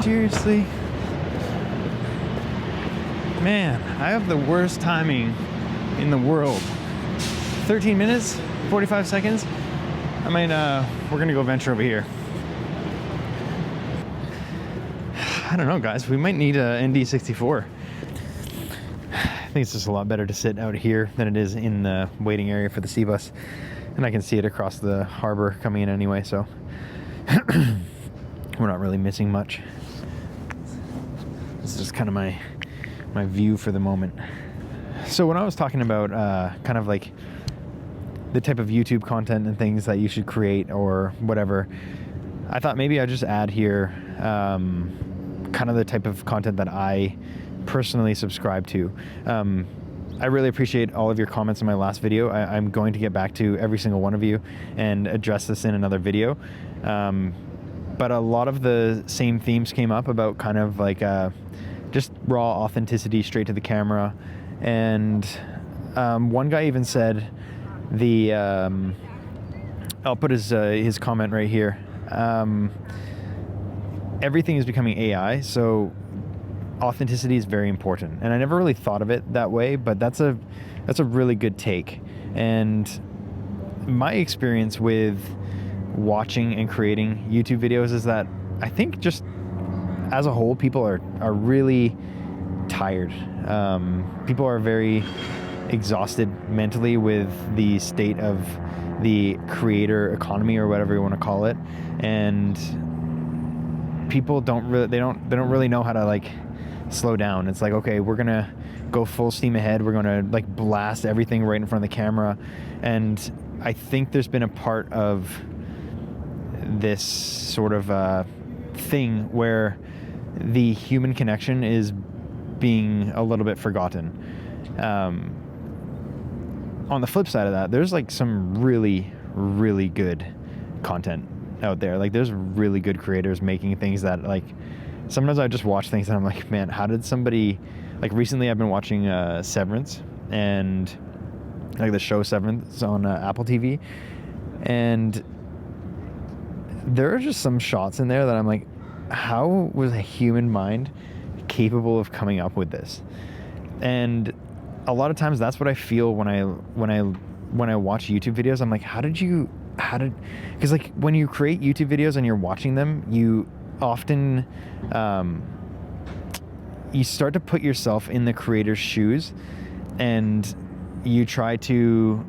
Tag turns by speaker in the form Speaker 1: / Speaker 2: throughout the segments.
Speaker 1: Seriously? Man, I have the worst timing in the world. 13 minutes, 45 seconds. I mean, we're gonna go venture over here. I don't know, guys. We might need a ND64. I think it's just a lot better to sit out here than it is in the waiting area for the sea bus. And I can see it across the harbor coming in anyway, so we're not really missing much. This is kind of my view for the moment. So when I was talking about kind of like the type of YouTube content and things that you should create or whatever, I thought maybe I'd just add here kind of the type of content that I personally subscribe to. I really appreciate all of your comments in my last video. I'm going to get back to every single one of you and address this in another video. But a lot of the same themes came up about kind of like just raw authenticity, straight to the camera. And one guy even said I'll put his comment right here. Everything is becoming AI, so authenticity is very important. And I never really thought of it that way, but that's a really good take. And my experience with watching and creating YouTube videos is that I think just as a whole, people are really tired. People are very exhausted mentally with the state of the creator economy, or whatever you want to call it. And people don't really know how to like slow down. It's like, okay, we're gonna go full steam ahead, we're gonna like blast everything right in front of the camera. And I think there's been a part of this sort of thing where the human connection is being a little bit forgotten. On the flip side of that, there's like some really good content out there. Like there's really good creators making things that, like, sometimes I just watch things and I'm like, man, how did somebody, like recently I've been watching Severance, and like the show Severance on Apple TV, and there are just some shots in there that I'm like, how was a human mind capable of coming up with this? And a lot of times that's what I feel when I watch YouTube videos. I'm like, because like when you create YouTube videos and you're watching them, you often you start to put yourself in the creator's shoes, and you try to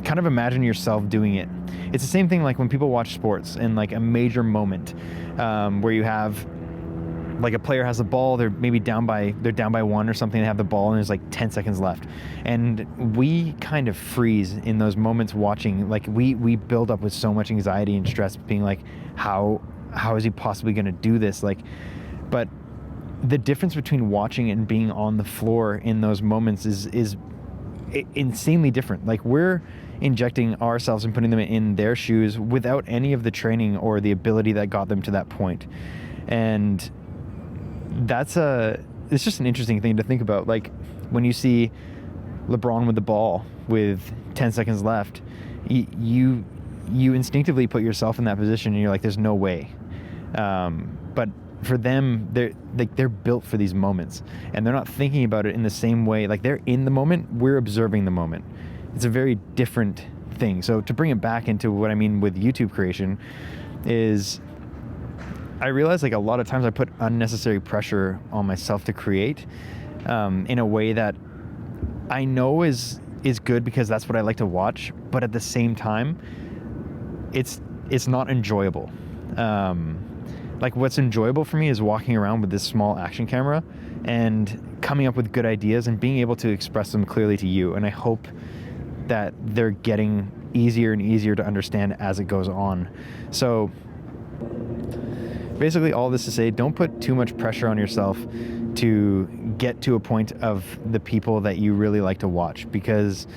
Speaker 1: kind of imagine yourself doing it. It's the same thing like when people watch sports and like a major moment where you have like a player has the ball, they're down by one or something, they have the ball and there's like 10 seconds left. And we kind of freeze in those moments watching. Like we build up with so much anxiety and stress, being like, how is he possibly going to do this? Like, but the difference between watching and being on the floor in those moments is insanely different. Like we're injecting ourselves and putting them in their shoes without any of the training or the ability that got them to that point. And it's just an interesting thing to think about. Like when you see LeBron with the ball with 10 seconds left, you instinctively put yourself in that position and you're like, there's no way. But for them, they're built for these moments, and they're not thinking about it in the same way. Like they're in the moment, we're observing the moment. It's a very different thing. So to bring it back into what I mean with YouTube creation is, I realize like a lot of times I put unnecessary pressure on myself to create in a way that I know is good because that's what I like to watch, but at the same time, it's not enjoyable. Like what's enjoyable for me is walking around with this small action camera and coming up with good ideas and being able to express them clearly to you. And I hope that they're getting easier and easier to understand as it goes on. So basically all this to say, don't put too much pressure on yourself to get to a point of the people that you really like to watch, because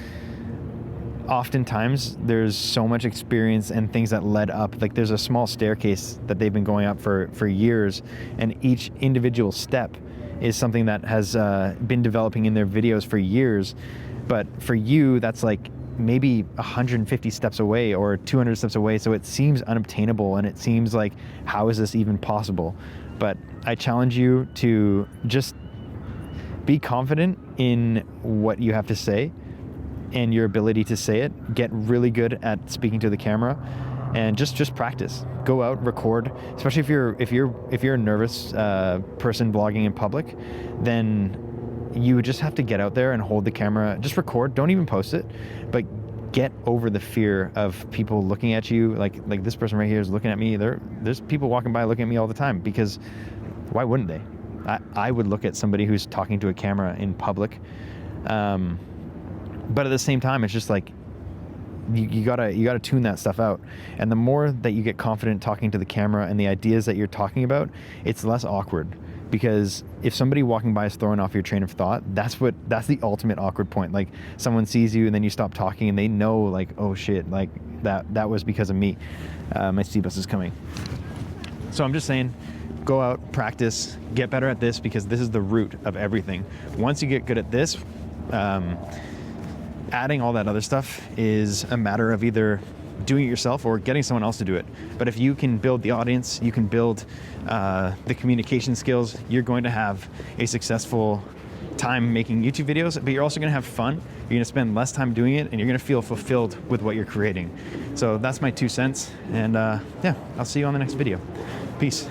Speaker 1: oftentimes there's so much experience and things that led up. Like there's a small staircase that they've been going up for years, and each individual step is something that has been developing in their videos for years. But for you, that's like maybe 150 steps away or 200 steps away. So it seems unobtainable, and it seems like, how is this even possible? But I challenge you to just be confident in what you have to say and your ability to say it. Get really good at speaking to the camera, and just practice. Go out, record. Especially if you're a nervous person vlogging in public, then you would just have to get out there and hold the camera. Just record. Don't even post it, but get over the fear of people looking at you. Like this person right here is looking at me. There's people walking by looking at me all the time, because why wouldn't they? I would look at somebody who's talking to a camera in public. But at the same time, it's just like, you gotta tune that stuff out. And the more that you get confident talking to the camera and the ideas that you're talking about, it's less awkward. Because if somebody walking by is throwing off your train of thought, that's the ultimate awkward point. Like, someone sees you and then you stop talking and they know, like, oh shit, like that was because of me. My C bus is coming. So I'm just saying, go out, practice, get better at this, because this is the root of everything. Once you get good at this, adding all that other stuff is a matter of either doing it yourself or getting someone else to do it. But if you can build the audience, you can build the communication skills, you're going to have a successful time making YouTube videos, but you're also going to have fun. You're going to spend less time doing it, and you're going to feel fulfilled with what you're creating. So that's my 2 cents. And yeah, I'll see you on the next video. Peace.